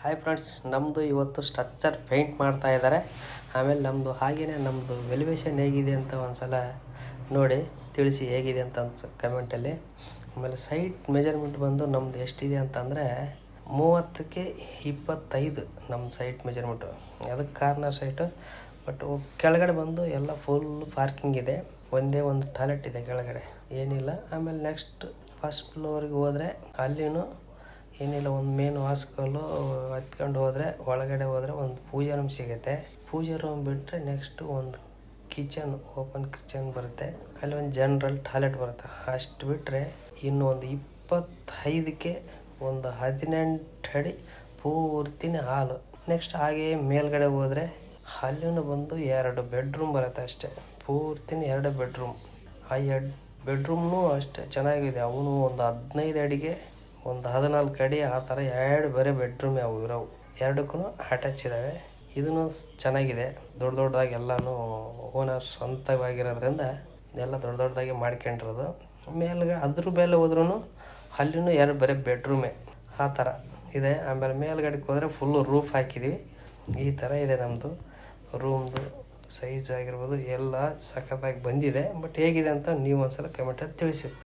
Hi friends, ನಮ್ಮದು ಇವತ್ತು structure paint ಮಾಡ್ತಾ ಇದ್ದಾರೆ. ಆಮೇಲೆ ಹಾಗೆಯೇ ನಮ್ಮದು ವೆಲ್ಯುವೇಷನ್ ಹೇಗಿದೆ ಅಂತ ಒಂದ್ಸಲ ನೋಡಿ ತಿಳಿಸಿ ಹೇಗಿದೆ ಅಂತ ಕಮೆಂಟಲ್ಲಿ. ಆಮೇಲೆ ಸೈಟ್ ಮೆಜರ್ಮೆಂಟ್ ಬಂದು ನಮ್ಮದು ಎಷ್ಟಿದೆ ಅಂತಂದರೆ 30ಕ್ಕೆ 25 ನಮ್ಮ ಸೈಟ್ ಮೆಜರ್ಮೆಂಟು. ಅದಕ್ಕೆ ಕಾರ್ನರ್ ಸೈಟು. ಬಟ್ ಕೆಳಗಡೆ ಬಂದು ಎಲ್ಲ ಫುಲ್ ಪಾರ್ಕಿಂಗ್ ಇದೆ. ಒಂದೇ ಒಂದು ಟಾಯ್ಲೆಟ್ ಇದೆ ಕೆಳಗಡೆ, ಏನಿಲ್ಲ. ಆಮೇಲೆ ನೆಕ್ಸ್ಟ್ ಫಸ್ಟ್ ಫ್ಲೋರಿಗೆ ಹೋದರೆ ಅಲ್ಲಿನೂ ಏನಿಲ್ಲ, ಒಂದು ಮೇನ್ ವಾಸ್ಕಲ್ಲು ಹತ್ಕೊಂಡು ಹೋದರೆ ಒಳಗಡೆ ಹೋದರೆ ಒಂದು ಪೂಜಾ ರೂಮ್ ಸಿಗುತ್ತೆ. ಪೂಜಾ ರೂಮ್ ಬಿಟ್ಟರೆ ನೆಕ್ಸ್ಟು ಒಂದು ಕಿಚನ್, ಓಪನ್ ಕಿಚನ್ ಬರುತ್ತೆ. ಅಲ್ಲಿ ಒಂದು ಜನರಲ್ ಟಾಯ್ಲೆಟ್ ಬರುತ್ತೆ. ಅಷ್ಟು ಬಿಟ್ಟರೆ ಇನ್ನು ಒಂದು 25ಕ್ಕೆ ಒಂದು 18 ಅಡಿ ಪೂರ್ತಿನೇ ಹಾಲು. ನೆಕ್ಸ್ಟ್ ಹಾಗೆ ಮೇಲ್ಗಡೆ ಹೋದರೆ ಅಲ್ಲಿನೂ ಬಂದು 2 ಬೆಡ್ರೂಮ್ ಬರುತ್ತೆ ಅಷ್ಟೇ. ಪೂರ್ತಿನೇ 2 ಬೆಡ್ರೂಮ್. ಆ 2 ಬೆಡ್ರೂಮ್ನೂ ಅಷ್ಟೇ ಚೆನ್ನಾಗಿದೆ. ಅವನು ಒಂದು 15 ಅಡಿಗೆ ಒಂದು 14 ಅಡಿ ಆ ಥರ 2 ಬೇರೆ ಬೆಡ್ರೂಮ್ ಇರೋವು. ಎರಡಕ್ಕೂ ಅಟ್ಯಾಚ್ ಇದ್ದಾವೆ. ಇದೂ ಚೆನ್ನಾಗಿದೆ. ದೊಡ್ಡದಾಗಿ ಎಲ್ಲನೂ ಓನರ್ ಸ್ವಂತವಾಗಿರೋದ್ರಿಂದ ಎಲ್ಲ ದೊಡ್ಡದಾಗಿ ಮಾಡ್ಕೊಂಡಿರೋದು. ಅದ್ರ ಮೇಲೆ ಹೋದ್ರೂ ಅಲ್ಲಿನೂ 2 ಬೇರೆ ಬೆಡ್ರೂಮೇ ಆ ಥರ ಇದೆ. ಆಮೇಲೆ ಮೇಲ್ಗಡೆಗೆ ಹೋದರೆ ಫುಲ್ಲು ರೂಫ್ ಹಾಕಿದ್ದೀವಿ. ಈ ಥರ ಇದೆ ನಮ್ಮದು ರೂಮ್ದು ಸೈಜ್ ಆಗಿರ್ಬೋದು. ಎಲ್ಲ ಸಖತ್ತಾಗಿ ಬಂದಿದೆ. ಬಟ್ ಹೇಗಿದೆ ಅಂತ ನೀವು ಒಂದ್ಸಲ ಕಮೆಂಟಲ್ಲಿ ತಿಳಿಸಿ.